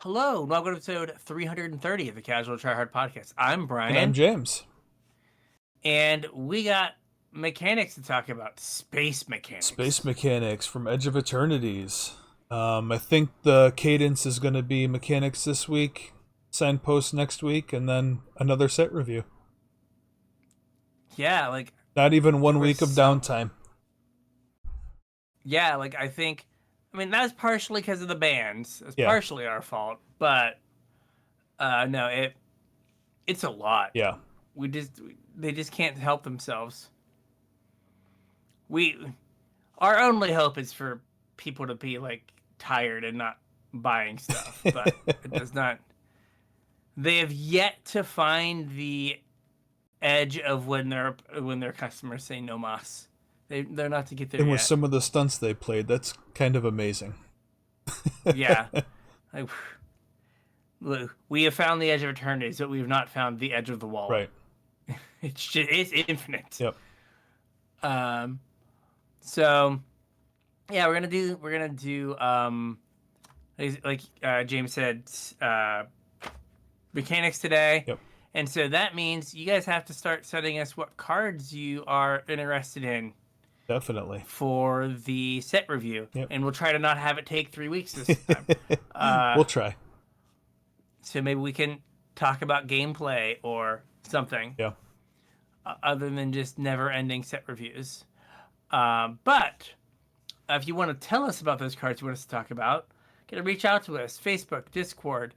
Hello, and welcome to episode 330 of the Casual Tryhard Podcast. I'm And I'm Brian, James. and we got mechanics to talk about. Space Space mechanics. mechanics from Edge of Eternities. I think the cadence is going to be mechanics this week, signpost next week, and then another set review. Yeah, like Not even there 1 was week of some. downtime. Yeah, like I mean, that's partially because of the bands. It's Yeah, partially our fault, but no, it's a lot. yeah. They just can't help themselves. We Our only hope is for people to be like tired and not buying stuff, but it does not. They have yet to find the edge of when their customers say no mas. They're not to get there And with yet. some of the stunts they played, that's kind of amazing. Yeah, like, we have found the edge of eternities, but we have not found the edge of the wall. Right. It's infinite. Yep. Um, so yeah, we're gonna do like James said, mechanics today. Yep. And so that means you guys have to start sending us what cards you are interested in Definitely. for the set review. Yep. And we'll try to not have it take 3 weeks this time. We'll try. So maybe we can talk about gameplay or something Yeah. other than just never ending set reviews. But if you want to tell us about those cards you want us to talk about, get to reach out to us. Facebook, Discord,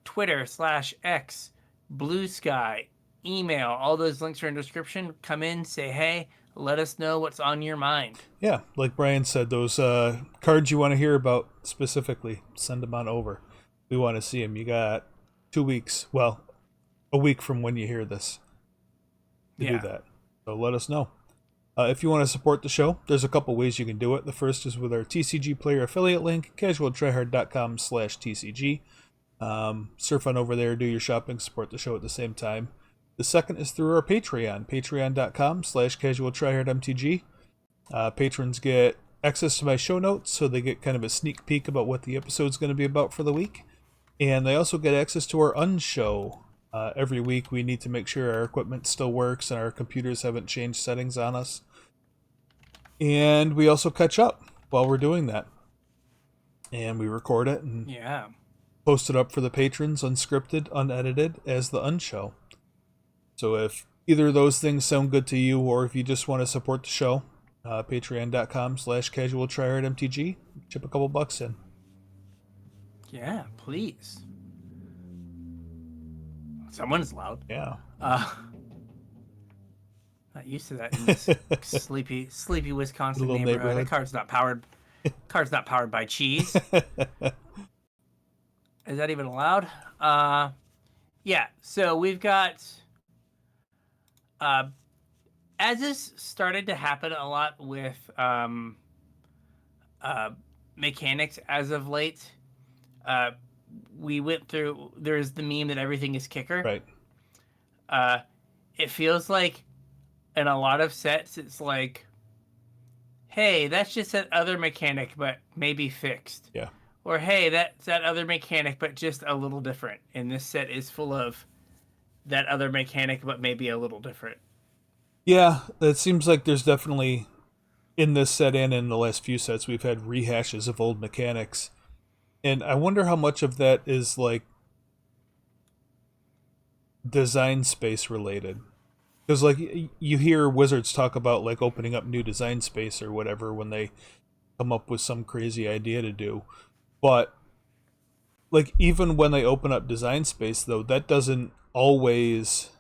Twitter/X, Blue Sky, email. All those links are in the description. Come in, say hey, let us know what's on your mind. Yeah, like Brian said, those cards you want to hear about specifically, send them on over. We want to see them. You got 2 weeks, well, a week from when you hear this to do Yeah. that. So let us know. If you want to support the show, there's a couple ways you can do it. The first is with our TCG player affiliate link, casualtryhard.com/TCG. Surf on over there, do your shopping, support the show at the same time. The second is through our Patreon, patreon.com/CasualTryHardMTG. Patrons get access to my show notes, so they get kind of a sneak peek about what the episode's going to be about for the week. And they also get access to our unshow. Every week we need to make sure our equipment still works and our computers haven't changed settings on us. And we also catch up while we're doing that. And we record it and Yeah. post it up for the patrons, unscripted, unedited, as the unshow. So if either of those things sound good to you, or if you just want to support the show, patreon.com/CasualTryHardMTG, chip a couple bucks in. Yeah, please. Someone's loud. Yeah. Not used to that in this sleepy Wisconsin Little neighborhood. neighborhood. That car's not powered by cheese. Is that even allowed? Yeah. So we've got as this started to happen a lot with mechanics as of late. We went through. There's the meme that everything is kicker. Right. It feels like in a lot of sets, it's like, hey, that's just that other mechanic, but maybe fixed. Yeah. Or hey, that's that other mechanic, but just a little different. And this set is full of that other mechanic, but maybe a little different. Yeah, it seems like there's definitely, in this set and in the last few sets, we've had rehashes of old mechanics. And I wonder how much of that is like design space related. Because like you hear wizards talk about like opening up new design space or whatever when they come up with some crazy idea to do. But like even when they open up design space though, that doesn't always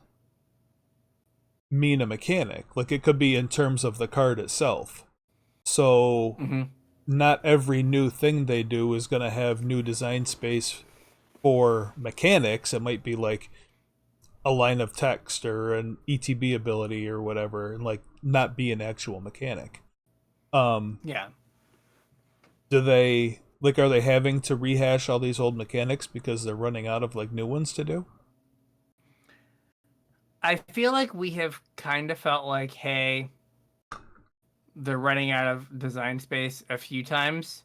mean a mechanic. Like it could be in terms of the card itself. So Mm-hmm. not every new thing they do is going to have new design space for mechanics. It might be like a line of text or an ETB ability or whatever, and like not be an actual mechanic. Yeah. Do they like are they having to rehash all these old mechanics because they're running out of like new ones to do? I feel like we have kind of felt like, hey, they're running out of design space a few times.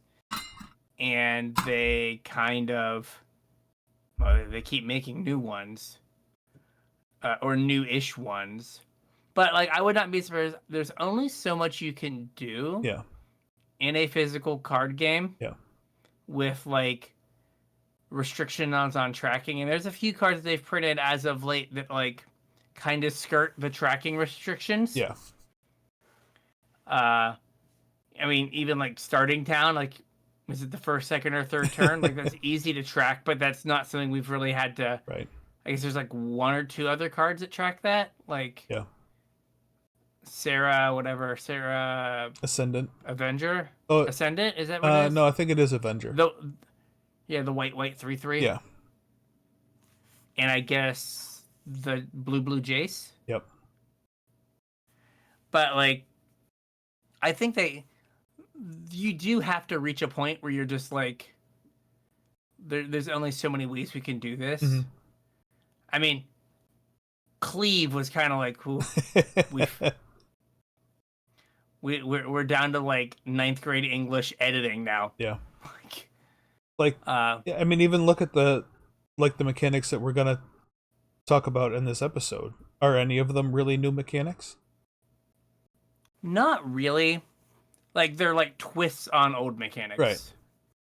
and they kind of, well, they keep making new ones, or new-ish ones. But like, I would not be surprised. There's only so much you can do Yeah. in a physical card game. Yeah. With like restrictions on tracking, and there's a few cards they've printed as of late that like kind of skirt the tracking restrictions. Yeah. I mean, even like starting town, like, is it the first, second, or third turn? Like, that's easy to track, but that's not something we've really had to. Right. I guess there's like one or two other cards that track that, like Yeah. Sarah Ascendant. Avenger. Oh, Ascendant, is that what it is? No, I think it is Avenger. The white 3/3. Yeah. And I guess the blue Jace. Yep. But like, I think you do have to reach a point where you're just like, there's only so many ways we can do this. Mm-hmm. I mean, Cleave was kind of like, we're down to like 9th grade English editing now. Yeah. Yeah, I mean, even look at the mechanics that we're gonna talk about in this episode. Are any of them really new mechanics? Not really. Like, they're like twists on old mechanics. Right.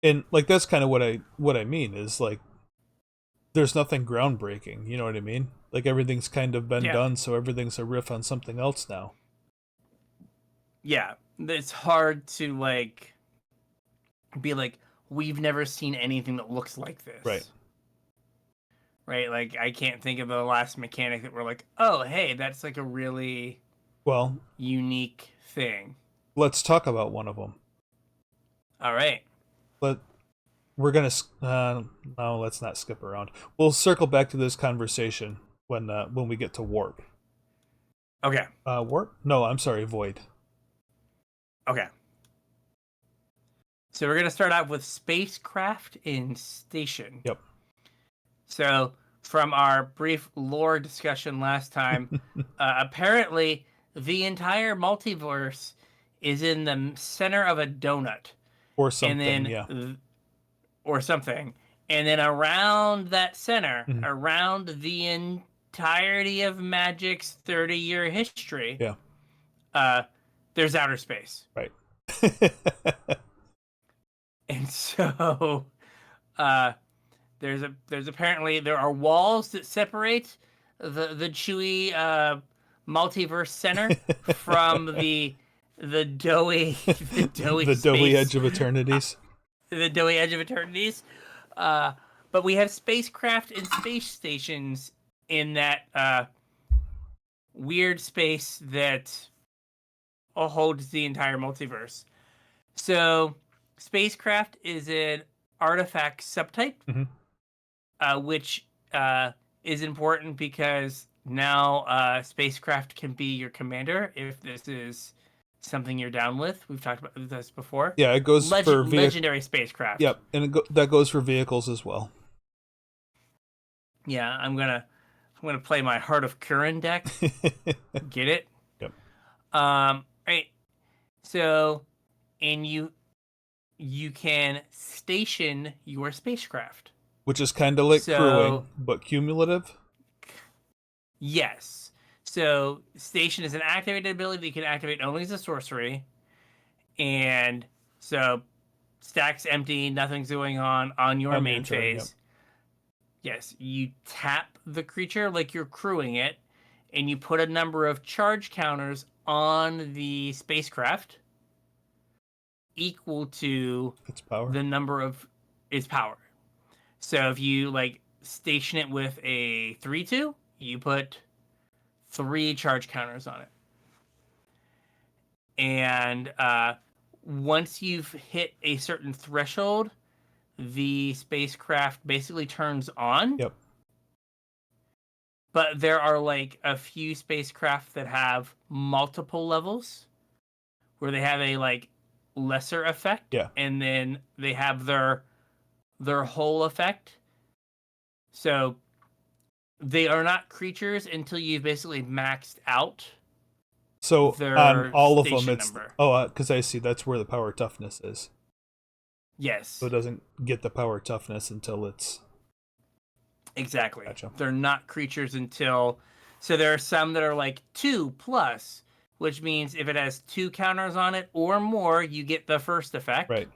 And like, that's kind of what I mean is like, there's nothing groundbreaking. You know what I mean? Like, everything's kind of been done, so everything's a riff on something else now. Yeah, it's hard to like be like, we've never seen anything that looks like this. Right, like, I can't think of the last mechanic that we're like, oh, hey, that's like a really unique thing. Let's talk about one of them. All right. But we're gonna no, let's not skip around. We'll circle back to this conversation when we get to Warp. Okay. Warp? No, I'm sorry, Void. Okay. So we're gonna start out with spacecraft in station. Yep. So from our brief lore discussion last time, apparently the entire multiverse is in the center of a donut. Or something, or something. And then around that center, around the entirety of Magic's 30-year history, there's outer space. Right. And so there's apparently there are walls that separate the Chewy multiverse center from the doughy edge of eternities. The doughy edge of eternities. But we have spacecraft and space stations in that weird space that holds the entire multiverse. So spacecraft is an artifact subtype, which is important because now spacecraft can be your commander if this is something you're down with. We've talked about this before. Yeah, it goes for legendary spacecraft. Yep, and that goes for vehicles as well. Yeah, I'm gonna play my Heart of Curran deck. Get it? Yep. Right. So, and you can station your spacecraft, which is kind of like crewing, but cumulative. Yes. So station is an activated ability that you can activate only as a sorcery, and so stack's empty, nothing's going on your main phase. Yep. Yes, you tap the creature like you're crewing it, and you put a number of charge counters on the spacecraft equal to its power. The number of its power. So if you like station it with a 3/2, you put 3 charge counters on it. And once you've hit a certain threshold, the spacecraft basically turns on. Yep. But there are like a few spacecraft that have multiple levels where they have a like lesser effect. Yeah. And then they have their whole effect. So they are not creatures until you've basically maxed out. So on all of them, it's number. because I see that's where the power toughness is. Yes. So it doesn't get the power toughness until it's... Exactly. Gotcha. They're not creatures until... So there are some that are like 2+, which means if it has 2 counters on it or more, you get the first effect. Right.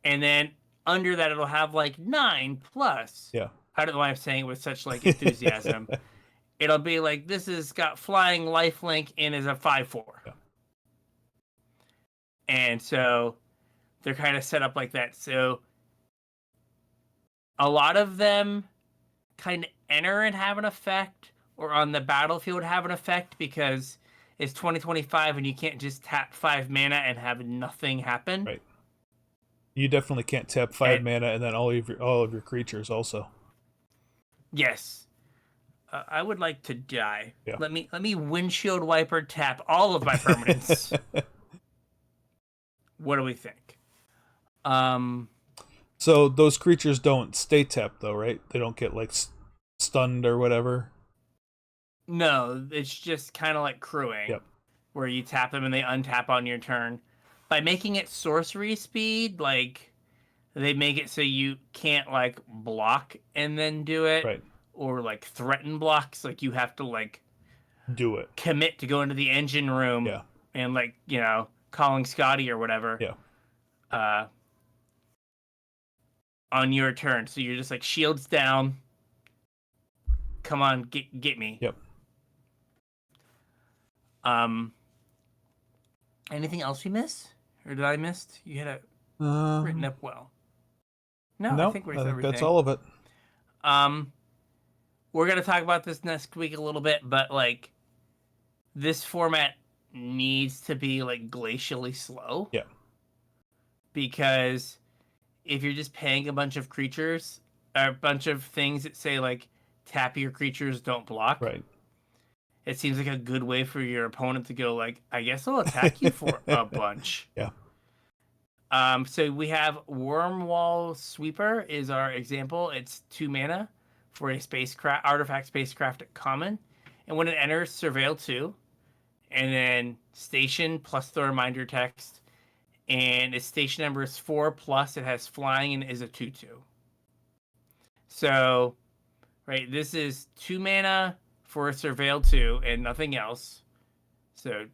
And then under that, it'll have like 9+. Yeah. I don't know why I'm saying it with such like enthusiasm. It'll be like, this has got flying lifelink and is a 5/4. Yeah. And so they're kind of set up like that. So a lot of them kind of enter and have an effect, or on the battlefield have an effect, because it's 2025 and you can't just tap 5 mana and have nothing happen. Right. You definitely can't tap 5 mana and then all of your creatures also. Yes. I would like to die. Yeah. Let me windshield wiper tap all of my permanents. What do we think? So those creatures don't stay tapped though, right? They don't get like stunned or whatever. No, it's just kind of like crewing. Yep. Where you tap them and they untap on your turn. By making it sorcery speed, like, they make it so you can't like block and then do it. Right. Or like threaten blocks. Like, you have to like do it. Commit to go into the engine room. Yeah. And like, you know, calling Scotty or whatever. Yeah. On your turn. So you're just like, shields down. Come on, get me. Yep. Anything else we missed? Or did I miss? You had it written up well. No, I think everything. That's all of it. We're gonna talk about this next week a little bit, but like, this format needs to be like glacially slow. Yeah. Because if you're just paying a bunch of creatures, or a bunch of things that say like tap your creatures, don't block. Right. It seems like a good way for your opponent to go like, I guess I'll attack you for a bunch. Yeah. So we have Wormwall Sweeper is our example. It's 2 mana for a spacecraft artifact spacecraft at common, and when it enters, surveil 2, and then station plus the reminder text, and its station number is 4+. It has flying and is a 2/2. So, right, this is 2 mana for a surveil 2 and nothing else. So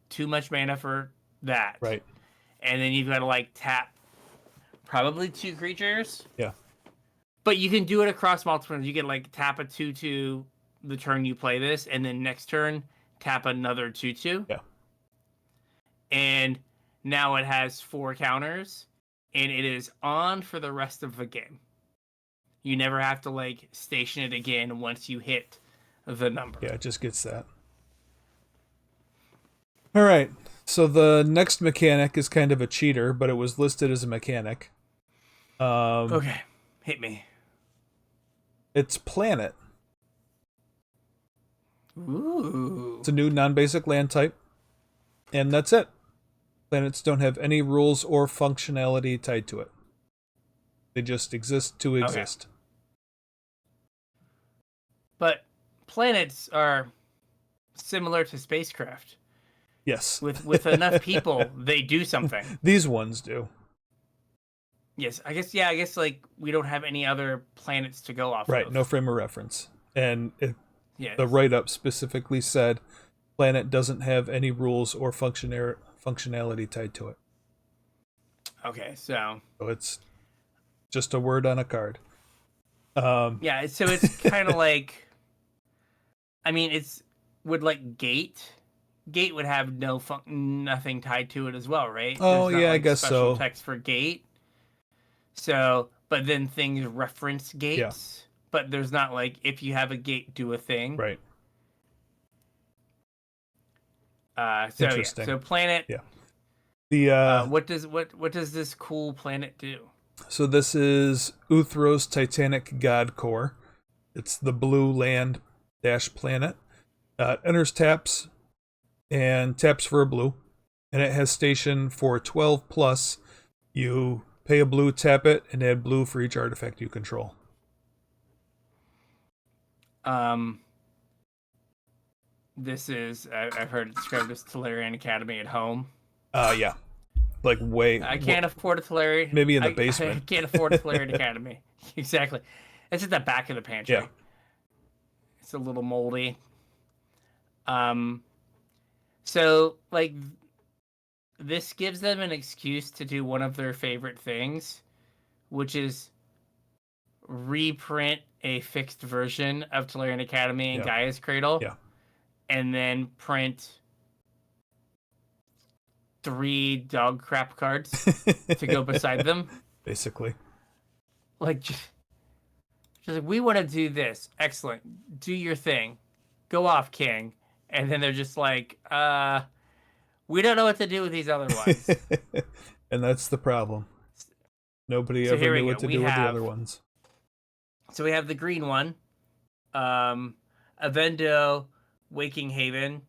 too much mana for that. Right. And then you've got to like tap probably 2 creatures. Yeah. But you can do it across multiple turns. You can like tap a 2/2 the turn you play this, and then next turn tap another 2/2. Yeah. And now it has 4 counters, and it is on for the rest of the game. You never have to like station it again once you hit the number. Yeah, it just gets that. All right. So the next mechanic is kind of a cheater, but it was listed as a mechanic. Okay, hit me. It's Planet. Ooh. It's a new non-basic land type, and that's it. Planets don't have any rules or functionality tied to it. They just exist to exist. Okay. But planets are similar to spacecraft. Yes. With enough people, they do something. These ones do. Yes, I guess like we don't have any other planets to go off Right, of. no frame of reference. And Yes. the write-up specifically said Planet doesn't have any rules or functionality tied to it. Okay, so it's just a word on a card. yeah, so it's kind of like, I mean, it's would like Gate would have nothing tied to it as well, right? Oh, There's not, yeah, I like, guess special so. text for Gate. So, but then things reference gates, but there's not like, if you have a gate, do a thing. Right. So Interesting. Yeah, so planet. Yeah. The what does this cool planet do? So this is Uthros Titanic God Core. It's the blue land dash planet. Enters taps and taps for a blue, and it has station for 12+. You pay a blue, tap it, and add blue for each artifact you control. This is I've heard it described as Tolarian Academy at home. Yeah. Like way. I can't afford a Tulare. Maybe in the basement. I can't afford a Tulare Academy. Exactly. It's at the back of the pantry. Yeah. It's a little moldy. So like this gives them an excuse to do one of their favorite things, which is reprint a fixed version of Tolarian Academy and Gaia's Cradle. Yeah. And then print 3 dog crap cards to go beside them. Basically. Like, just like, we want to do this. Excellent. Do your thing. Go off, King. And then they're just like, we don't know what to do with these other ones. And that's the problem. Nobody ever knew what to do with the other ones. So we have the green one. Avendo, Waking Haven.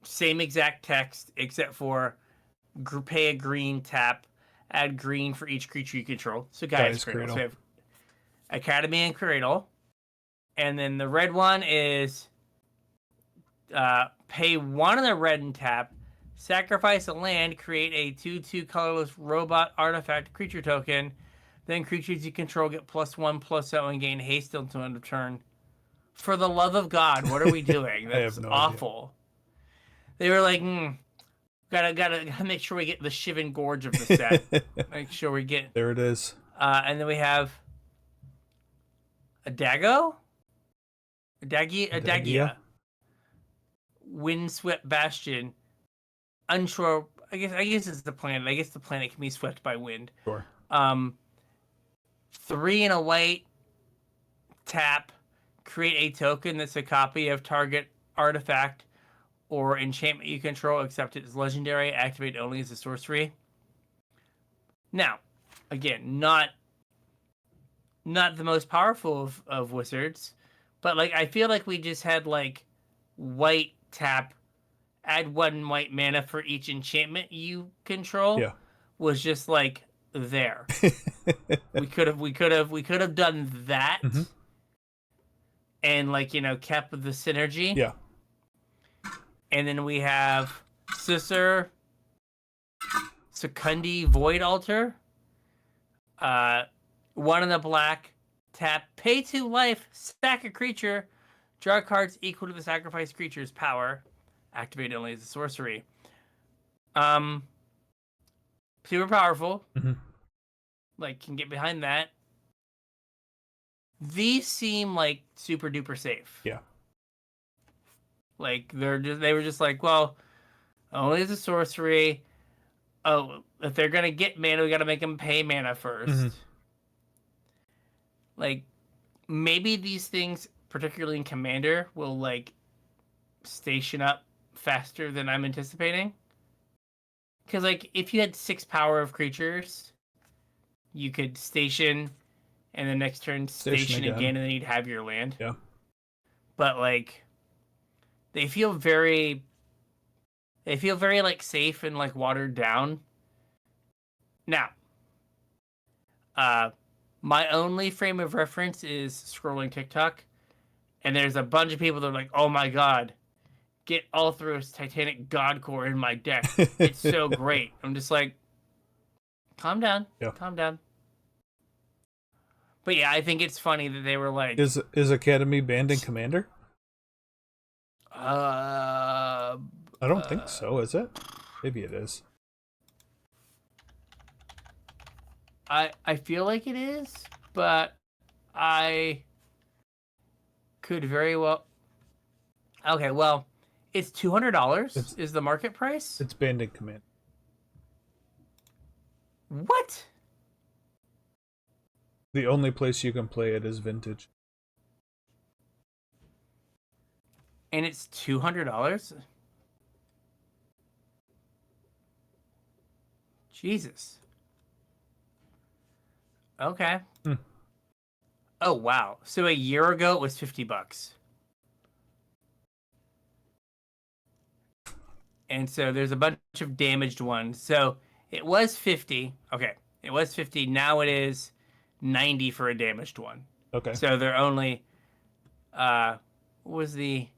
Same exact text, except for pay a green, tap, add green for each creature you control. So Gaia's Cradle. So we have Academy and Cradle. And then the red one is pay 1 of the red and tap, sacrifice a land, create a 2/2 colorless robot artifact creature token. Then creatures you control get +1/+0 and gain haste until end of turn. For the love of God, what are we doing? That's awful. Idea. They were like, gotta make sure we get the Shivan Gorge of the set. Make sure we get. There it is. And then we have a Dago? A Dagia. Windswept Bastion. Unsure. I guess it's the planet. I guess the planet can be swept by wind. Sure. 3 and a white. Tap. Create a token that's a copy of target artifact or enchantment you control, except it's legendary. Activate only as a sorcery. Now, again, not the most powerful of wizards, but like I feel like we just had like white tap, add 1 white mana for each enchantment you control. Yeah, was just like there. we could have done that, and like kept the synergy. Yeah. And then we have Sisser, Secundi, Void Altar. 1 in the black, tap, pay 2 life, sack a creature, draw cards equal to the sacrificed creature's power, activate only as a sorcery. Super powerful. Like, can get behind that. These seem like super duper safe. Yeah. Like they were just like, well, only as a sorcery. Oh, if they're gonna get mana, we gotta make them pay mana first. Like, maybe these things, particularly in Commander, will like station up faster than I'm anticipating. Because like, if you had 6 power of creatures, you could station, and the next turn station again, and then you'd have your land. Yeah. But like, they feel very like safe and like watered down. Now, my only frame of reference is scrolling TikTok, and there's a bunch of people that are like, "Oh my god, get Ulthros Titanic Godcore in my deck. It's so great." I'm just like, calm down. Yeah. Calm down. But yeah, I think it's funny that they were like, Is Academy banned in Commander? I don't think so, is it? Maybe it is. I feel like it is, but I could very well. Okay, well, it's $200 is the market price. It's banned in Commander. What? The only place you can play it is Vintage. And it's $200? Jesus. Okay. Oh, wow. So a year ago it was $50. And so there's a bunch of damaged ones. So it was 50. Okay. It was 50. Now it is 90 for a damaged one. Okay. So they're only what was the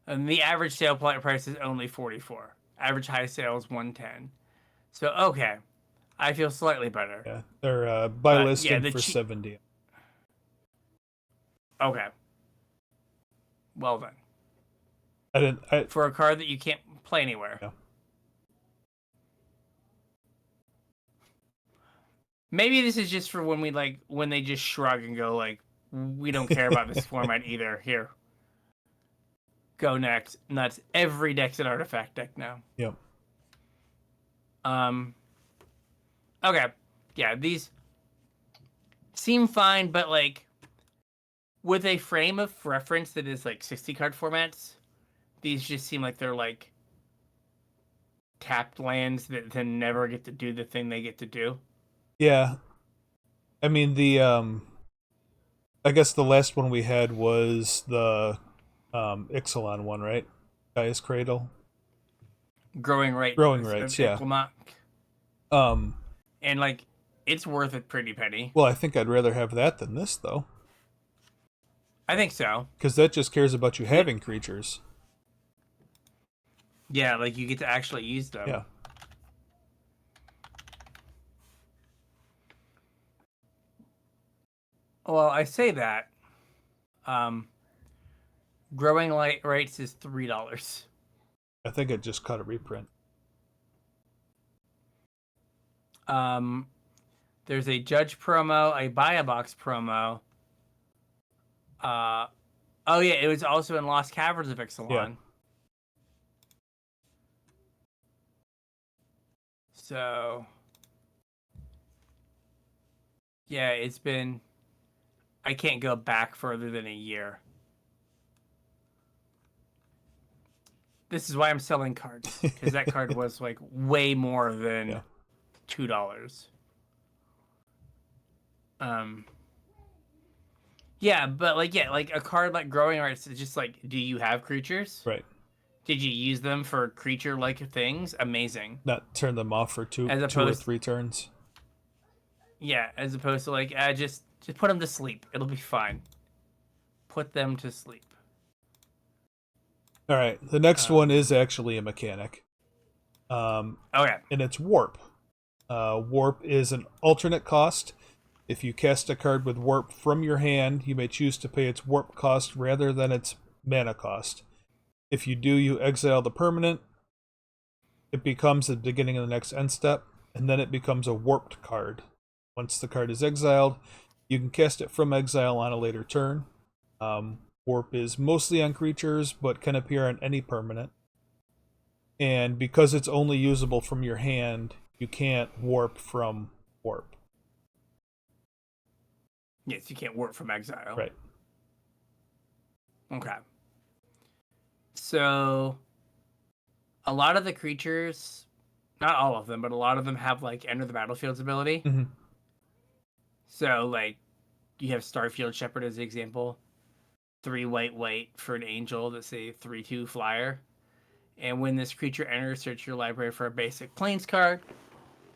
average sale price is only 44. Average high sales 110. So okay, I feel slightly better. Yeah, they're by But listing yeah, for 70. Okay. Well then. I didn't. For a card that you can't play anywhere. Yeah. Maybe this is just for when when they just shrug and go like, we don't care about this format either. Here. Go next. And that's every deck's an artifact deck now. Yep. Okay. Yeah, these seem fine, but like with a frame of reference that is like 60 card formats, these just seem like they're like tapped lands that then never get to do the thing they get to do. Yeah. I mean I guess the last one we had was the Ixalan one, right? Gaia's Cradle. Growing Growing rights, yeah. And like it's worth a pretty penny. Well, I think I'd rather have that than this though. I think so. Because that just cares about you having creatures. Yeah, like you get to actually use them. Yeah. Well, I say that. Growing light rights is $3. I think it just caught a reprint. There's a Judge promo, a Buy a Box promo. Oh yeah, it was also in Lost Caverns of Ixalan. Yeah. So yeah, it's been. I can't go back further than a year. This is why I'm selling cards, because that card was like way more than $2. Yeah, but like a card like Growing Rights is just like, do you have creatures? Right. Did you use them for creature-like things? Amazing. Not turn them off for two or three turns. Yeah, as opposed to like, just put them to sleep. It'll be fine. Put them to sleep. All right. The next one is actually a mechanic. Okay. And it's Warp. Warp is an alternate cost. If you cast a card with Warp from your hand, you may choose to pay its Warp cost rather than its mana cost. If you do, you exile the permanent. It becomes the beginning of the next end step, and then it becomes a warped card. Once the card is exiled, you can cast it from exile on a later turn. Warp is mostly on creatures, but can appear on any permanent. And because it's only usable from your hand, you can't warp from Warp. Yes, you can't warp from exile. Right. Okay. So, a lot of the creatures, not all of them, but a lot of them have like Enter the Battlefield's ability. Mm-hmm. So, like, you have Starfield Shepherd as an example. 3 white for an angel that's a 3/2 flyer. And when this creature enters, search your library for a basic plains card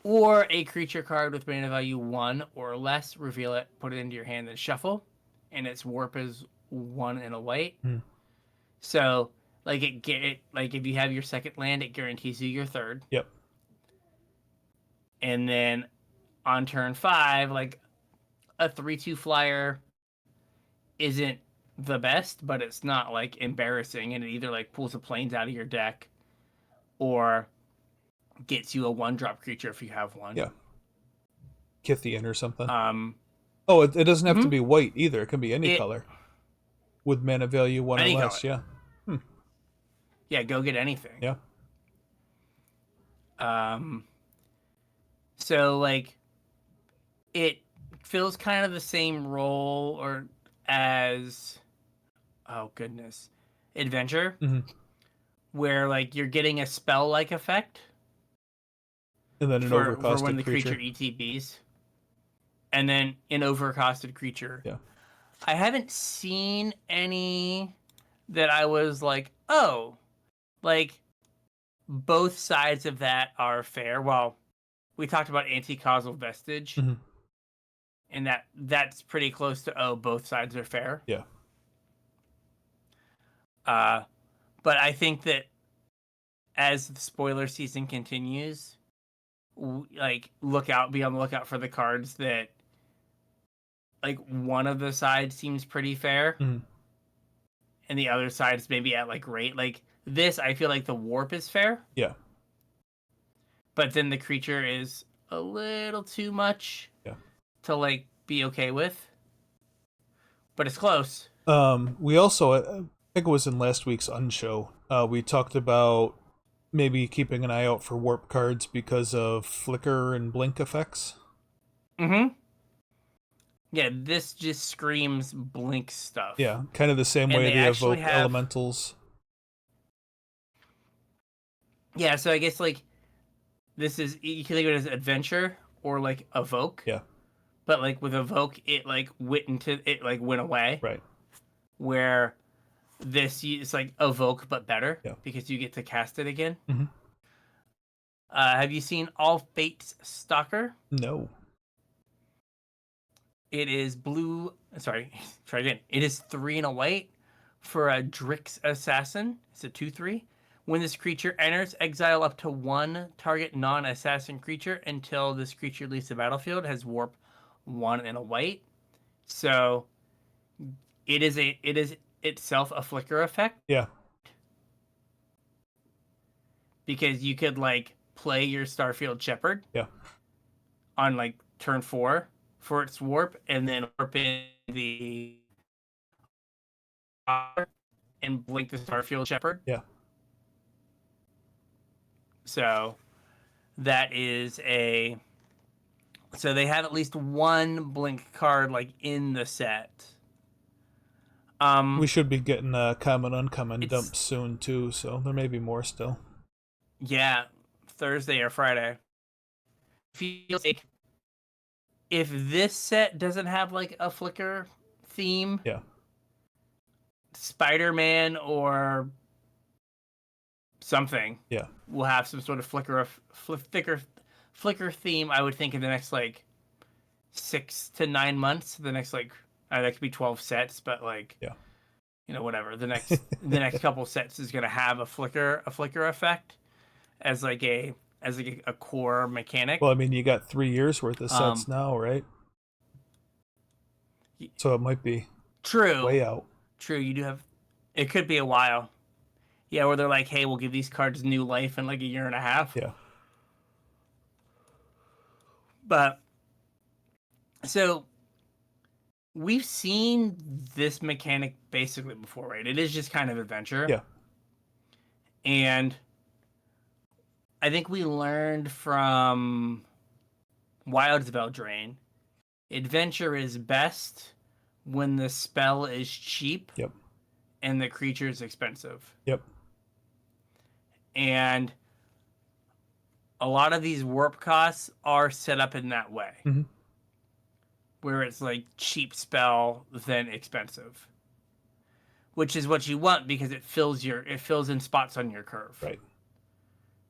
or a creature card with mana value 1 or less. Reveal it, put it into your hand, then shuffle. And its warp is 1 and a white. Mm. So, like, if you have your second land, it guarantees you your third. Yep. And then on turn 5, like, a 3/2 flyer isn't the best, but it's not like embarrassing, and it either like pulls the planes out of your deck or gets you a 1-drop creature if you have one. Yeah. Kithian or something. Oh, it doesn't have to be white either. It can be any color with mana value 1 or less. Color. Yeah. Yeah, go get anything. Yeah. So like it fills kind of the same role or as Adventure, where like you're getting a spell like effect, and then an overcosted for when the creature ETBs, and then an overcosted creature. Yeah, I haven't seen any that I was like, oh, like both sides of that are fair. Well, we talked about anti-causal vestige, and that's pretty close to both sides are fair. Yeah. But I think that as the spoiler season continues, like be on the lookout for the cards that like one of the sides seems pretty fair, and the other side is maybe at like rate. Like this, I feel like the warp is fair. Yeah. But then the creature is a little too much. Yeah. To like be okay with. But it's close. We also, I think it was in last week's Unshow, we talked about maybe keeping an eye out for warp cards because of flicker and blink effects. Mm-hmm. Yeah, this just screams blink stuff. Yeah, kind of the same way they evoke elementals. Yeah, so I guess like this is, you can think of it as adventure or like evoke. Yeah. But like with evoke, it like went away. Right. Where this is like evoke but better. Yeah. Because you get to cast it again. Mm-hmm. Have you seen All Fates Stalker? No. It is blue. Sorry, try again. It is 3 and a white for a Drix Assassin. It's a 2/3. When this creature enters, exile up to 1 target non-assassin creature until this creature leaves the battlefield. Has warp 1 and a white. So it is itself a flicker effect. Yeah. Because you could like play your Starfield Shepherd. Yeah. On like turn 4 for its warp, and then warp in the and blink the Starfield Shepherd. Yeah. So that is a. So they have at least one blink card like in the set. We should be getting a common uncommon dump soon too, so there may be more still. Yeah, Thursday or Friday. Feels like if this set doesn't have like a flicker theme, yeah, Spider-Man or something, yeah, will have some sort of flicker theme. I would think in the next like 6 to 9 months. The next like that could be 12 sets, but like yeah, you know, whatever. The next couple sets is gonna have a flicker effect as like a core mechanic. Well, I mean, you got 3 years worth of sets now, right? So it might be true. Way out. True, you do have. It could be a while. Yeah, where they're like, "Hey, we'll give these cards new life in like a year and a half." Yeah. But so we've seen this mechanic basically before, right? It is just kind of adventure. Yeah. And I think we learned from Wild Spell Drain, adventure is best when the spell is cheap. Yep. And the creature is expensive. Yep. And a lot of these warp costs are set up in that way. Mm-hmm. Where it's like cheap spell, then expensive. Which is what you want because it fills in spots on your curve. Right.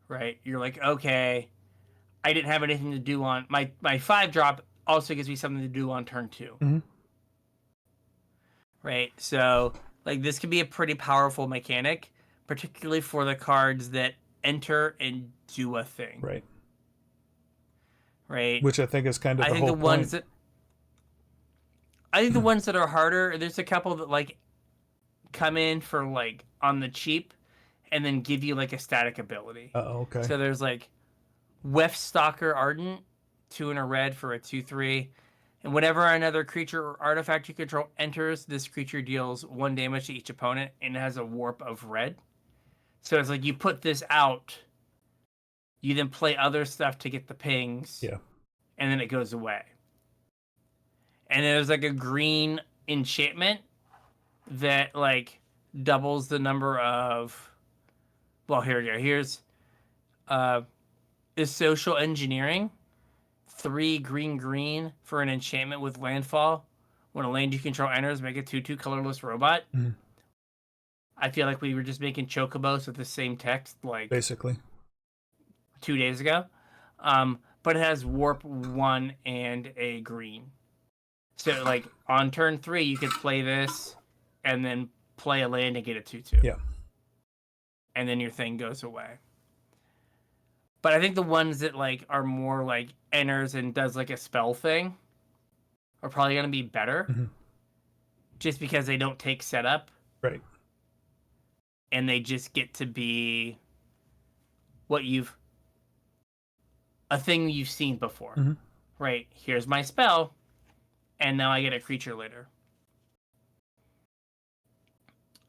Right? You're like, okay, I didn't have anything to do on my 5-drop also gives me something to do on turn 2. Mm-hmm. Right? So like this could be a pretty powerful mechanic, particularly for the cards that enter and do a thing. Right. Right. Which I think is kind of the whole point. I think the ones that are harder, there's a couple that like come in for like on the cheap and then give you like a static ability. Okay. So there's like Weftstalker Ardent, 2 and a red for a 2/3. And whenever another creature or artifact you control enters, this creature deals 1 damage to each opponent and it has a warp of red. So it's like you put this out, you then play other stuff to get the pings. Yeah. And then it goes away. And there's like a green enchantment that like doubles the number of. Well, here we go. Here's is social engineering. 3 green for an enchantment with landfall. When a land you control enters, make a 2/2 colorless robot. Mm-hmm. I feel like we were just making chocobos with the same text, like basically 2 days ago. But it has warp 1 and a green. So like on turn 3, you could play this and then play a land and get a 2/2. Yeah. And then your thing goes away. But I think the ones that like are more like enters and does like a spell thing are probably gonna be better, Mhm. just because they don't take setup Right. and they just get to be what you've a thing you've seen before. Mhm. Right? Here's my spell, and now I get a creature later.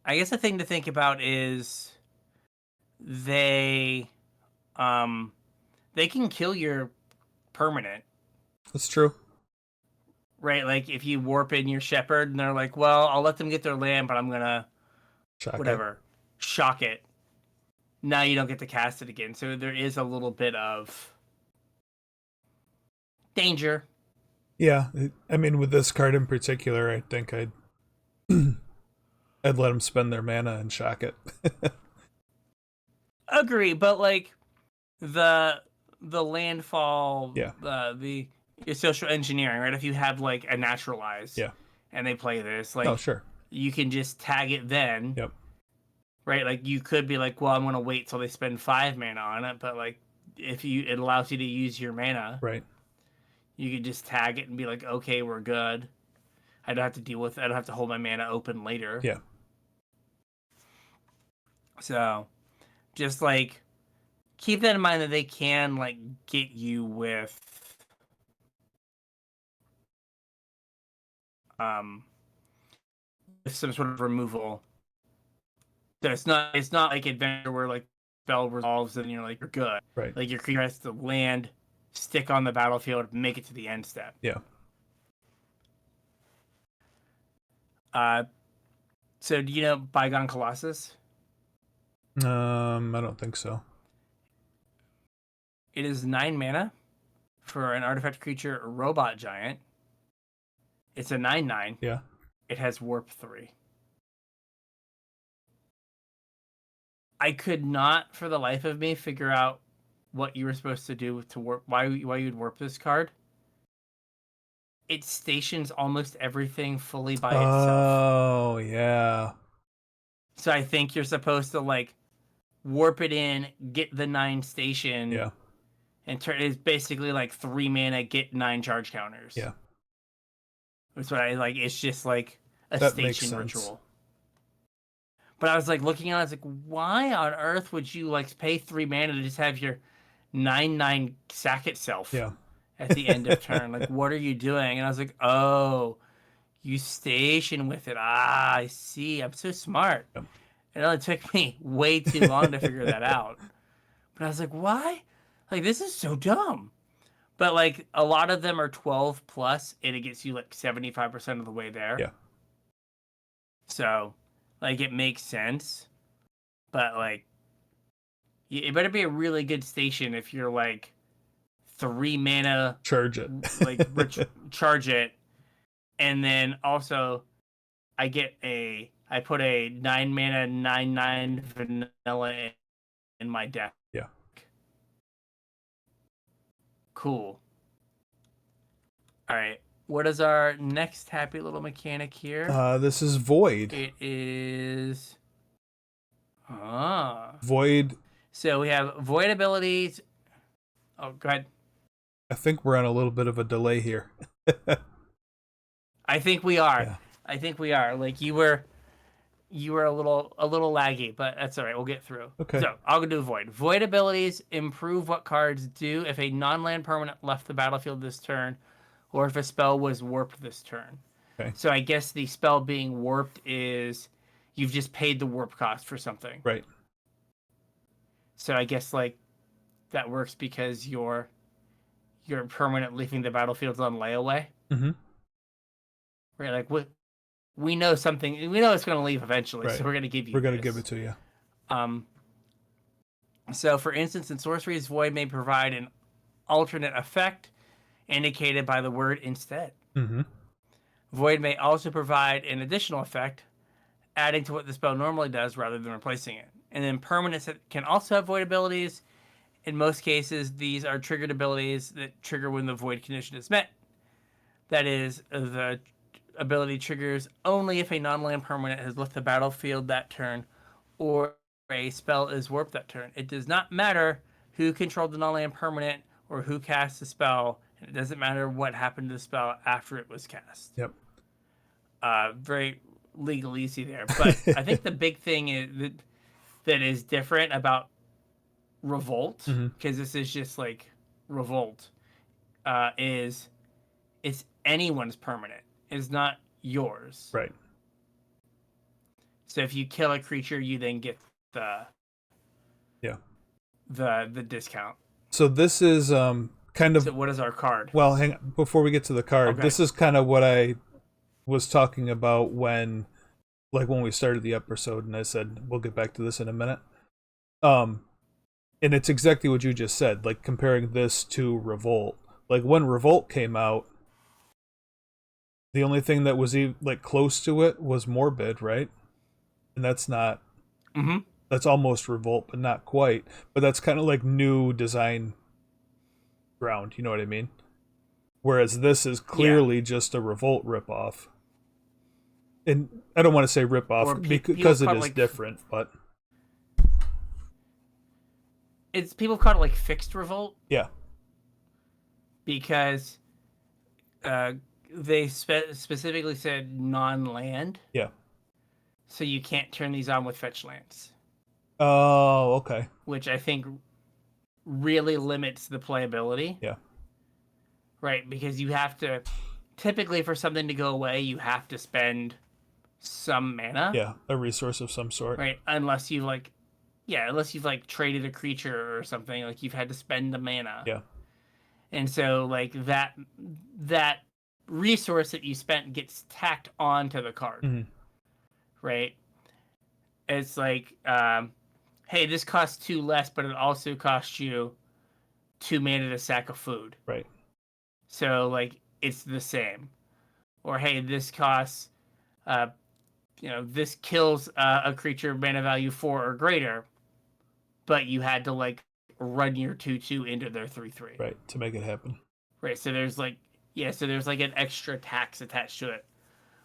I guess the thing to think about is they um they can kill your permanent, That's true. right? Like if you warp in your shepherd and they're like, well, I'll let them get their land, but I'm gonna Shock it. whatever shock it. Now you don't get to cast it again. So there is a little bit of danger. Yeah, I mean, with this card in particular, I think I'd let them spend their mana and shock it. Agree, but like the landfall, Yeah. the your social engineering, right? If you have like a naturalize, Yeah. and they play this, like Oh, sure. you can just tag it then, Yep. right? Like you could be like, well, I'm gonna wait till they spend 5 mana on it, but like if you it allows you to use your mana, Right. you could just tag it and be like, okay, we're good. I don't have to deal with. I don't have to hold my mana open later. Yeah. So just like keep that in mind that they can like get you um with some sort of removal. So it's not like adventure where like spell resolves and you're like you're good. Right. Like your creature has to land, stick on the battlefield, make it to the end step. Yeah. Uh, so do you know Bygone Colossus? I don't think so. It is 9 mana for an artifact creature, a robot giant. It's a 9/9. Yeah. It has warp 3. I could not, for the life of me, figure out what you were supposed to do to warp. Why you'd warp this card? It stations almost everything fully by itself. Oh, yeah. So I think you're supposed to like warp it in, get the 9 station, Yeah. and turn. It's basically like 3 mana, get 9 charge counters. Yeah. That's what I like. It's just like a That makes station sense. ritual. But I was like looking at it, I was like, why on earth would you like pay 3 mana to just have your 9/9 sack itself Yeah. at the end of turn? Like, what are you doing? And I was like, oh, you station with it. Ah, I see. I'm so smart. Yep. It only took me way too long to figure that out. But I was like, why? Like, this is so dumb. But like, a lot of them are 12 plus, and it gets you like 75% of the way there. Yeah. So, like, it makes sense. But like, it better be a really good station if you're like 3 mana, Charge it. like charge it, and then also I put a 9 mana 9/9 vanilla in my deck. Yeah. Cool. All right. What is our next happy little mechanic here? This is Void. It is. Void. So we have void abilities. Oh, go ahead. I think we're on a little bit of a delay here. I think we are. Yeah. I think we are. Like you were a little laggy, but that's all right. We'll get through. Okay. So I'll do void. Void abilities improve what cards do if a non-land permanent left the battlefield this turn, or if a spell was warped this turn. Okay. So I guess the spell being warped is you've just paid the warp cost for something. Right. So I guess like that works because your permanent leaving the battlefield's on layaway. Mm-hmm. Right. Like we know something. We know it's going to leave eventually, Right. so we're going to give you. We're going to give it to you. So for instance, in sorceries, void may provide an alternate effect indicated by the word instead. Mm-hmm. Void may also provide an additional effect, adding to what the spell normally does rather than replacing it. And then permanents can also have void abilities. In most cases, these are triggered abilities that trigger when the void condition is met. That is, the ability triggers only if a non-land permanent has left the battlefield that turn or a spell is warped that turn. It does not matter who controlled the non-land permanent or who cast the spell, and it doesn't matter what happened to the spell after it was cast. Yep. Very legalese there. But I think the big thing is that is different about Revolt, because this is just like Revolt, is it's anyone's permanent. It's not yours. Right. So if you kill a creature, you then get the discount. So this is kind of. So what is our card? Well, hang on. Before we get to the card, Okay. This is kind of what I was talking about when we started the episode, and I said we'll get back to this in a minute. And it's exactly what you just said, like comparing this to Revolt. Like when Revolt came out, the only thing that was like close to it was Morbid, right? And that's not. That's almost Revolt, but not quite. But that's kind of like new design ground. You know what I mean? Whereas this is clearly just a Revolt ripoff. And I don't want to say ripoff because it is different, but it's people call it like fixed Revolt. Yeah. Because they specifically said non-land. Yeah. So you can't turn these on with fetch lands. Oh, okay. Which I think really limits the playability. Yeah. Right, because you have to typically for something to go away, you have to spend some mana. Yeah, a resource of some sort. Right, unless you've traded a creature or something, like you've had to spend the mana. Yeah. And so like that resource that you spent gets tacked onto the card. Right? It's like, hey, this costs 2 less, but it also costs you 2 mana to sack a food. Right. So like it's the same. Or hey, this costs, this kills a creature mana value 4 or greater, but you had to like run your 2/2 into their 3/3. Right, to make it happen. Right, so there's like an extra tax attached to it.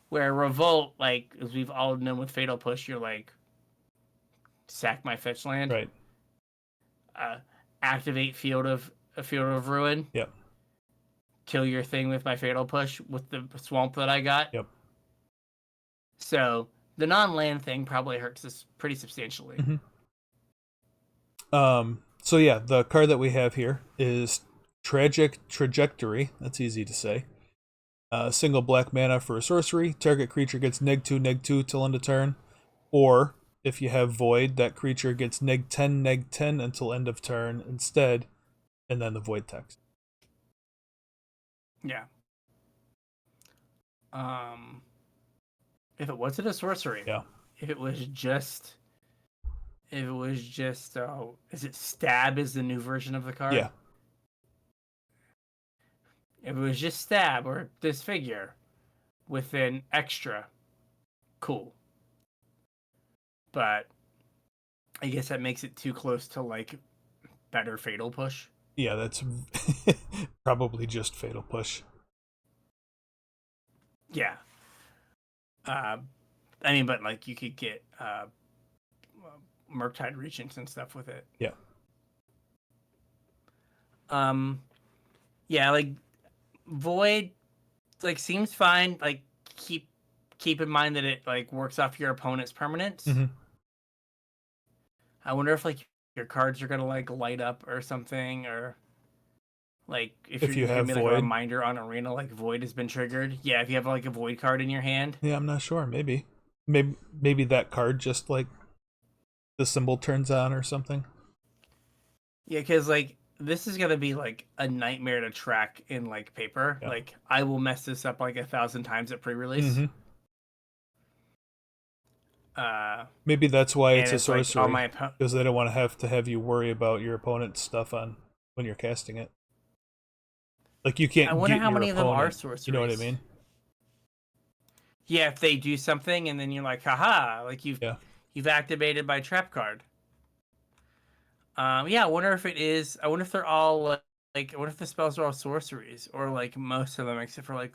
Where Revolt, like as we've all known with Fatal Push, you're like, sack my fetch land. Right. Activate Field of Ruin. Yep. Kill your thing with my Fatal Push with the swamp that I got. Yep. So the non-land thing probably hurts us pretty substantially. So yeah, the card that we have here is Tragic Trajectory. That's easy to say. Single black mana for a sorcery. Target creature gets -2/-2 till end of turn. Or if you have Void, that creature gets -10/-10 until end of turn instead, and then the Void text. Yeah. If it wasn't a sorcery. Yeah. If it was just is it Stab is the new version of the card? Yeah. If it was just Stab or Disfigure with an extra, cool. But I guess that makes it too close to like better Fatal Push. Yeah, that's probably just Fatal Push. Yeah. I mean, but like you could get Murktide Regents and stuff with it. Yeah. Yeah, like Void like seems fine. Like keep in mind that it like works off your opponent's permanents. I wonder if like your cards are gonna like light up or something, or like if you have like a reminder on Arena like Void has been triggered. Yeah, if you have like a Void card in your hand. Yeah, I'm not sure. Maybe that card just like the symbol turns on or something. Yeah, because like this is gonna be like a nightmare to track in like paper. Yeah. Like I will mess this up like 1,000 times at pre-release. Maybe that's why it's a sorcery, like because they don't want to have you worry about your opponent's stuff on when you're casting it. Like you can't. I wonder get how your many opponent, of them are sorceries. You know what I mean? Yeah, if they do something and then you're like, haha, like you've activated my trap card. Yeah, I wonder if it is. I wonder if they're all like. I wonder if the spells are all sorceries, or like most of them, except for like,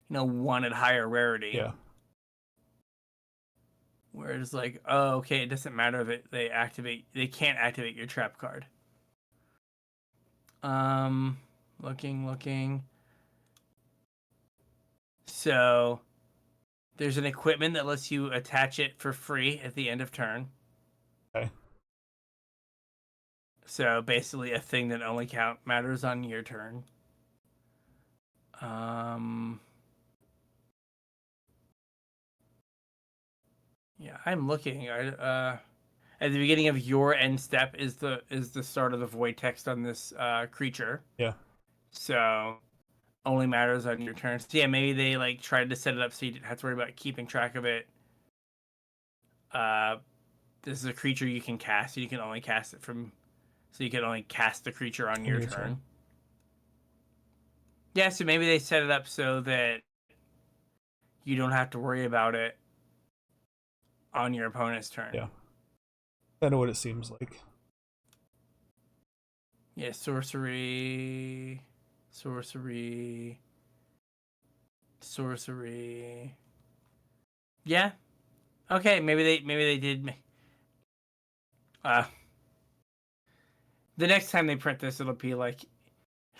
one at higher rarity. Yeah. Where it's like, oh, okay, it doesn't matter that they can't activate your trap card. Looking. So there's an equipment that lets you attach it for free at the end of turn. Okay. So basically a thing that only matters on your turn. Yeah, I'm looking. At the beginning of your end step is the start of the void text on this creature. Yeah. So only matters on your turn. So yeah, maybe they like tried to set it up so you didn't have to worry about keeping track of it. This is a creature you can cast. So you can only cast it from. So you can only cast the creature on your turn. Yeah, so maybe they set it up so that you don't have to worry about it on your opponent's turn. Yeah. Kind of what it seems like. Yeah, sorcery. Yeah. Okay, maybe they did. The next time they print this, it'll be like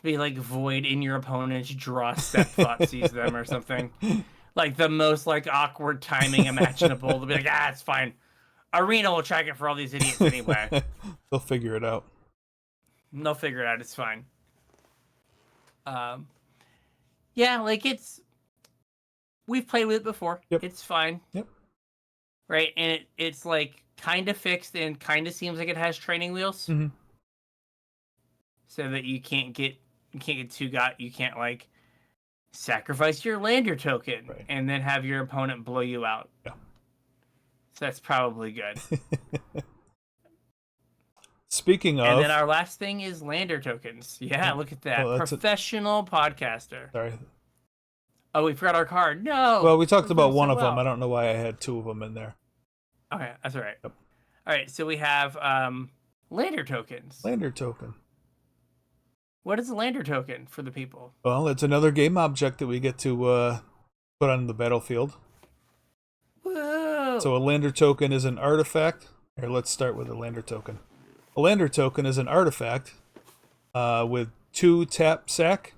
void in your opponent's draw step Thoughtseize them or something. Like the most like awkward timing imaginable. They'll be like, it's fine. Arena will track it for all these idiots anyway. They'll figure it out. They'll figure it out. It's fine. Yeah, like we've played with it before. Yep. It's fine. Yep. Right, and it's like kind of fixed and kind of seems like it has training wheels. Mm-hmm. So that you can't get too you can't like sacrifice your lander token and then have your opponent blow you out. Yeah. So that's probably good. Speaking of, and then our last thing is lander tokens. Yeah, look at that. Professional podcaster. Sorry. Oh, we forgot our card. No. Well, we talked about one of them. I don't know why I had two of them in there. Okay, that's all right. Yep. All right, so we have lander tokens. Lander token. What is a lander token for the people? Well, it's another game object that we get to put on the battlefield. Whoa! So a lander token is an artifact. Here, let's start with a lander token. A lander token is an artifact with 2 tap sack.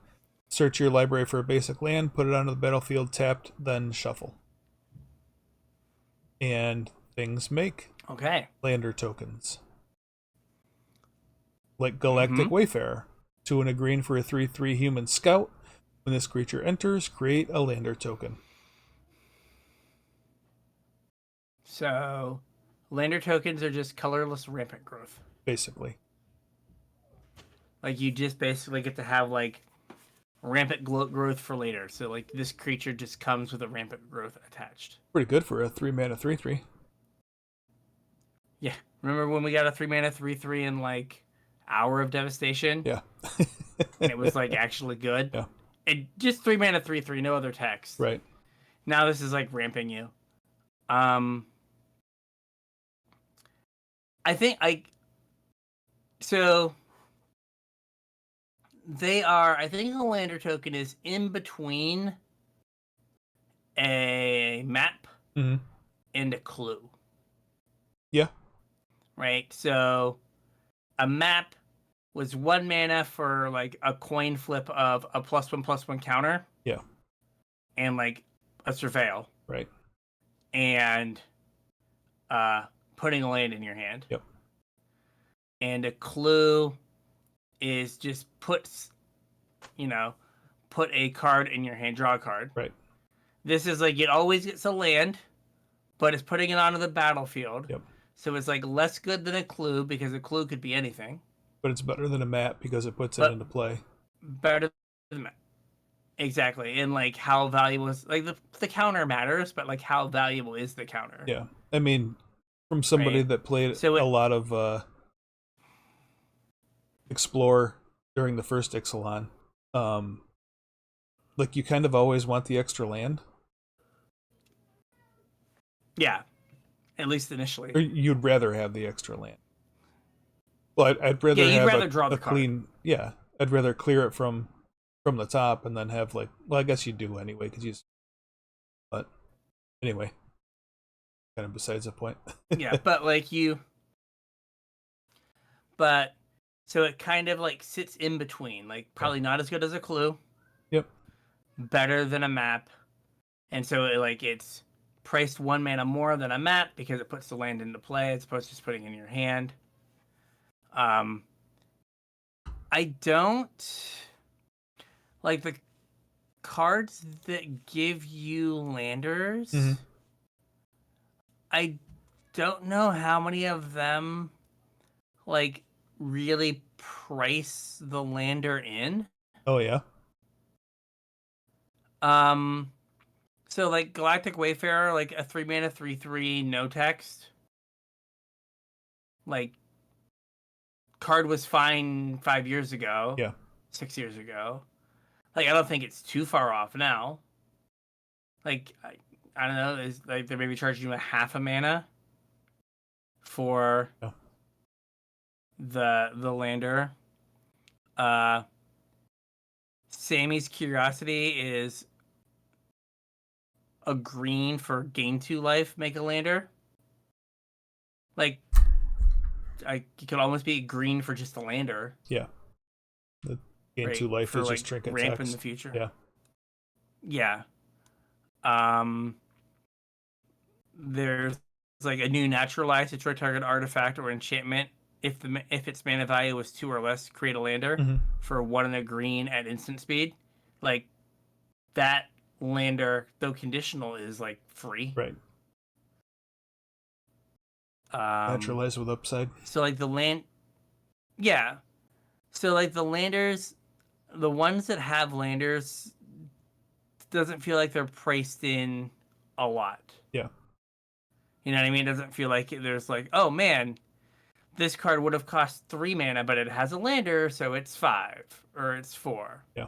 Search your library for a basic land, put it onto the battlefield, tapped, then shuffle. And things make lander tokens. Like Galactic Wayfarer. 2 and a green for a 3/3 human scout. When this creature enters, create a lander token. So, lander tokens are just colorless rampant growth. Basically. Like, you just basically get to have, like, rampant growth for later. So, like, this creature just comes with a rampant growth attached. Pretty good for a 3-mana 3/3. Yeah. Remember when we got a 3-mana 3/3 in, like, Hour of Devastation? Yeah. And it was, like, actually good? Yeah. And just 3-mana 3/3, no other text. Right. Now this is, like, ramping you. I think so they are, I think a lander token is in between a map and a clue. Yeah. Right? So a map was 1 mana for like a coin flip of a +1/+1 counter. Yeah. And like a surveil. Right. And putting a land in your hand. Yep. And a clue is just put a card in your hand, draw a card. Right. This is like it always gets a land, but it's putting it onto the battlefield. Yep. So it's like less good than a clue because a clue could be anything. But it's better than a map because it puts it into play. Better than a map. Exactly. And like how valuable is like the counter matters, but like how valuable is the counter? Yeah. I mean, from somebody that played a lot of Explore during the first Ixalan, like you kind of always want the extra land. Yeah. At least initially. Or you'd rather have the extra land. Well, I'd rather have draw the clean. Yeah, I'd rather clear it from the top and then have like. Well, I guess you do anyway because you. But anyway, kind of besides the point. Yeah, but like you. But So it kind of like sits in between, like probably not as good as a clue, Yep. better than a map. And so it's priced 1 mana more than a map because it puts the land into play as opposed to just putting it in your hand. I don't like the cards that give you landers. Mm-hmm. I don't know how many of them like really price the lander in. Oh yeah. So like Galactic Wayfarer, like a 3 mana 3/3 no text. Like card was fine 5 years ago. Yeah. 6 years ago. Like I don't think it's too far off now. Like I don't know, is like they're maybe charging you a half a mana for the lander. Sammy's Curiosity is a green for gain 2 life, make a lander. Like you could almost be green for just a lander. Yeah. The gain 2 life for is like just trinket ramp text. in the future. Yeah. Yeah. There's like a new naturalize destroy target artifact or enchantment. If its mana value was 2 or less, create a lander for 1 and a green at instant speed. Like that lander, though conditional, is like free. Right. Naturalize with upside. So like the land, yeah. So like the landers, the ones that have landers, doesn't feel like they're priced in a lot. Yeah. You know what I mean? It doesn't feel like there's like, oh man, this card would have cost 3 mana, but it has a lander, so it's 5 or it's 4. Yeah.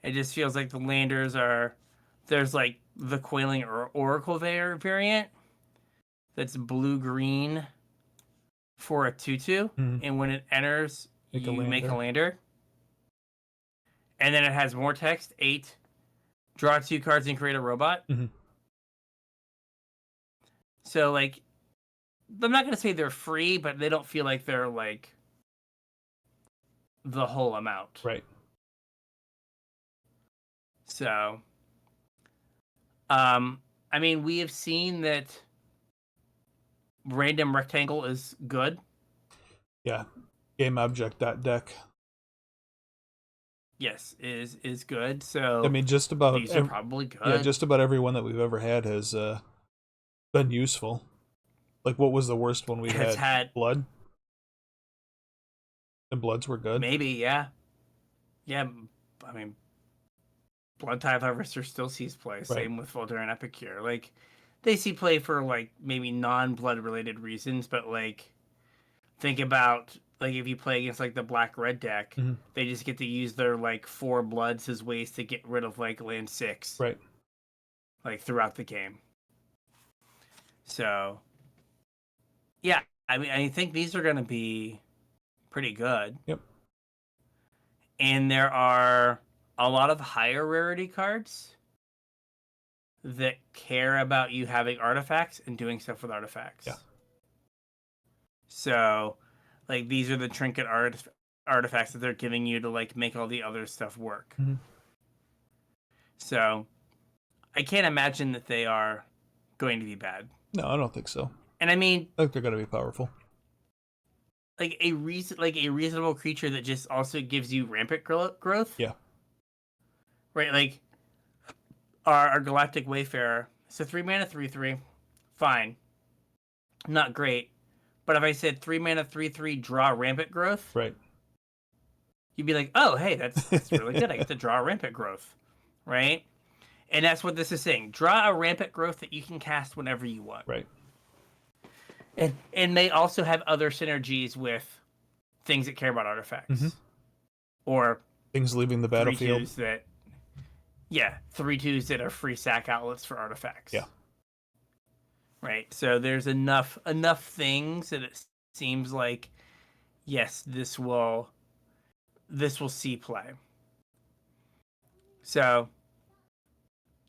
It just feels like the landers are. There's like the Coiling or Oracle variant that's blue green for a 2/2, and when it enters, you make a lander. And then it has more text, 8, draw 2 cards and create a robot. So like, I'm not gonna say they're free, but they don't feel like they're like the whole amount. Right. So, I mean, we have seen that random rectangle is good. Yeah. Game object deck. Yes, is good. So I mean, just about these are probably good. Yeah, just about every one that we've ever had has been useful. Like, what was the worst one we had? Blood. And Bloods were good. Maybe, yeah. Yeah, I mean, Blood Tithe Harvester still sees play. Right. Same with Voltaire and Epicure. Like, they see play for, like, maybe non-blood related reasons, but, like, think about, like, if you play against, like, the black-red deck, they just get to use their, like, 4 bloods as ways to get rid of, like, land 6. Right. Like, throughout the game. So, yeah, I mean, I think these are going to be pretty good. Yep. And there are a lot of higher rarity cards that care about you having artifacts and doing stuff with artifacts. Yeah. So, like, these are the trinket artifacts that they're giving you to, like, make all the other stuff work. So, I can't imagine that they are going to be bad. No, I don't think so. And I mean, I think they're going to be powerful. Like a reasonable creature that just also gives you rampant growth. Yeah. Right, like our Galactic Wayfarer. So 3 mana 3/3, fine, not great. But if I said 3 mana 3/3 draw rampant growth, right, you'd be like, oh hey, that's really good. I get to draw rampant growth, right? And that's what this is saying. Draw a rampant growth that you can cast whenever you want. Right. And they also have other synergies with things that care about artifacts. Or things leaving the battlefield. 3/2s that are free sack outlets for artifacts. Yeah. Right. So there's enough things that it seems like, yes, this will see play. So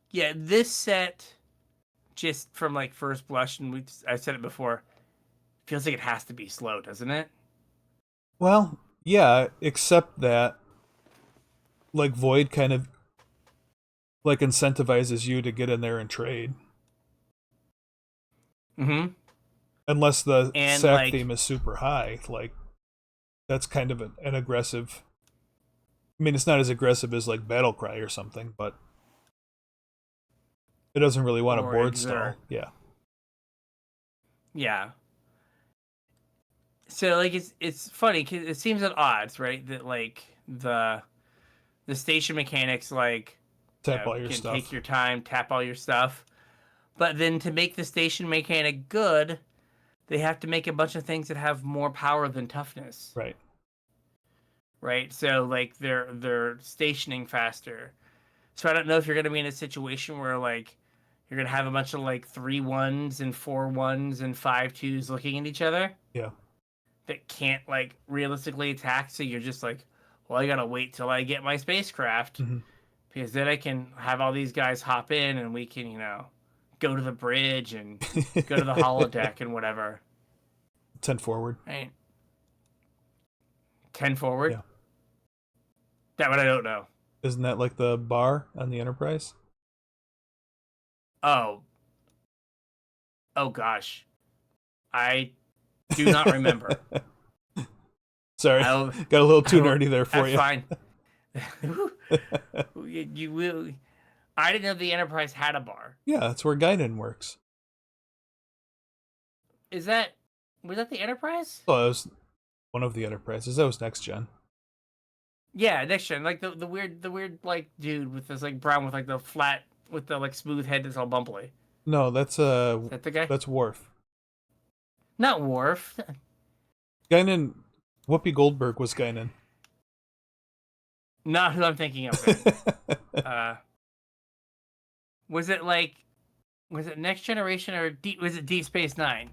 yeah, this set, just from like first blush, and I said it before, feels like it has to be slow, doesn't it? Well, Yeah, except that like Void kind of like incentivizes you to get in there and trade. Mm-hmm. Unless the And sack like, theme is super high, like that's kind of an aggressive. I mean, it's not as aggressive as like Battle Cry or something, but it doesn't really want to or board stall. exert. Yeah, Yeah. So like it's funny because it seems at odds, right? That like the station mechanics like tap all your can take stuff. your time, tap all your stuff, but then to make the station mechanic good, they have to make a bunch of things that have more power than toughness, Right. right? So like they're stationing faster. So I don't know if you're gonna be in a situation where like you're gonna have a bunch of like 3 1s and 4 1s and 5 2s looking at each other Yeah. that can't like realistically attack. So you're just like, well, I gotta wait till I get my spacecraft Mm-hmm. because then I can have all these guys hop in and we can, go to the bridge and go to the holodeck and whatever. 10 forward. Right? 10 forward. Yeah. That one I don't know. Isn't that like the bar on the Enterprise? Oh. Oh gosh. I do not remember. Sorry, I'll, got a little too nerdy there for that's you. fine. you will. I didn't know the Enterprise had a bar. Yeah, that's where Guinan works. Was that the Enterprise? Oh, it was one of the Enterprises. That was Next Gen. Yeah, next gen. Like the weird like dude with this like brown with like the flat with the like smooth head that's all bumpily. No, that's Is that the guy? that's Worf. Not Worf. Guinan, Whoopi Goldberg was Guinan. Not who I'm thinking of. Then. Was it Next Generation or was it Deep Space Nine?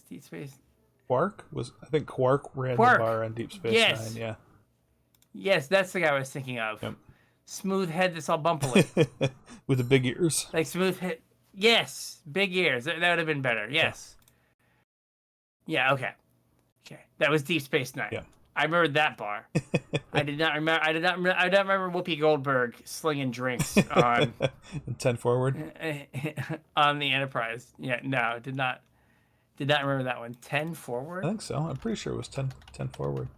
Deep Space. Quark was, I think Quark ran Quark. the bar on Deep Space Yes. Nine. Yeah. Yes, that's the guy I was thinking of. Yep. Smooth head that's all bumpily. With the big ears. Like smooth head. Yes, big ears. That would have been better. Yes. Yeah. Okay. Okay. That was Deep Space Nine. Yeah. I remembered that bar. I did not remember. I don't remember Whoopi Goldberg slinging drinks on 10 forward. on the Enterprise. Yeah. No, did not remember that one. 10 forward. I think so. I'm pretty sure it was 10 forward.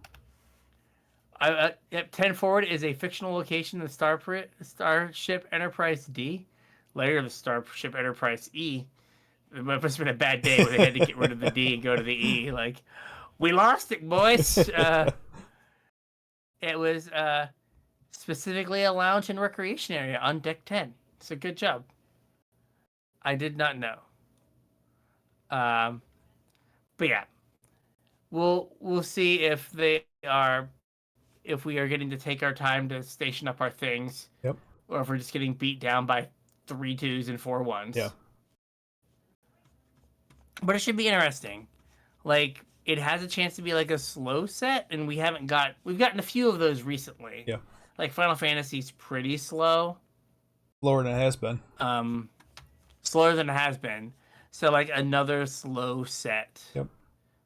10 forward is a fictional location in the Starship Enterprise D, later of the Starship Enterprise E. It must have been a bad day where they had to get rid of the D and go to the E. Like, we lost it, boys. It was specifically a lounge and recreation area on deck 10. So good job. I did not know. But yeah, we'll see if we are getting to take our time to station up our things. Yep. Or if we're just getting beat down by 3 2s and 4 1s. Yeah. But it should be interesting. Like, it has a chance to be like a slow set, and we've gotten a few of those recently. Yeah. Like Final Fantasy's pretty slow. Lower than it has been. Slower than it has been. So like another slow set Yep.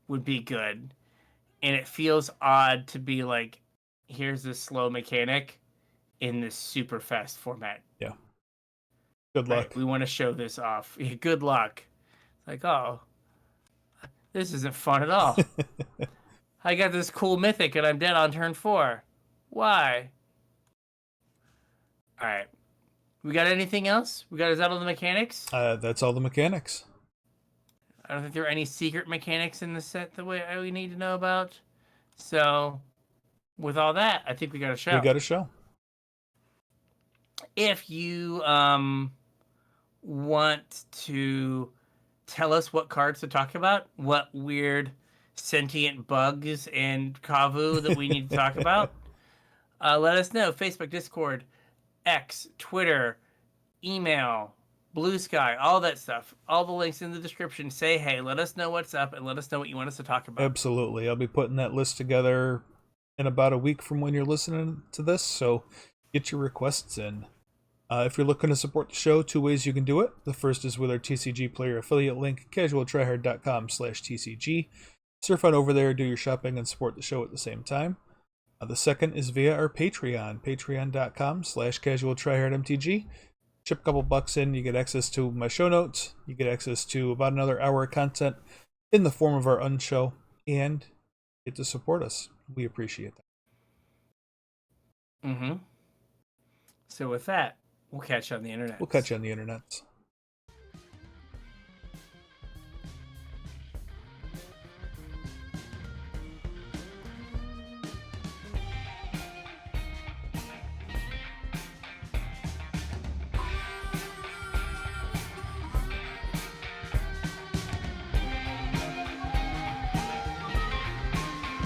would be good. And it feels odd to be like, here's this slow mechanic in this super fast format. Yeah. Good luck. Right? We want to show this off. Yeah, good luck. Like, oh, this isn't fun at all. I got this cool mythic and I'm dead on turn 4. Why? All right. We got anything else? Is that all the mechanics? That's all the mechanics. I don't think there are any secret mechanics in the set that we need to know about. So, with all that, I think we got a show. We got a show. If you want to tell us what cards to talk about, what weird sentient bugs and Kavu that we need to talk about, let us know. Facebook, Discord, X, Twitter, email, Blue Sky, all that stuff. All the links in the description. Say hey, let us know what's up, and let us know what you want us to talk about. Absolutely. I'll be putting that list together in about a week from when you're listening to this, so get your requests in. If you're looking to support the show, two ways you can do it. The first is with our TCG player affiliate link, CasualTryHard.com/TCG. Surf on over there, do your shopping, and support the show at the same time. The second is via our Patreon, patreon.com/CasualTryHardMTG. Chip a couple bucks in, you get access to my show notes, you get access to about another hour of content in the form of our unshow, and get to support us. We appreciate that. So with that, we'll catch you on the internet. We'll catch you on the internet.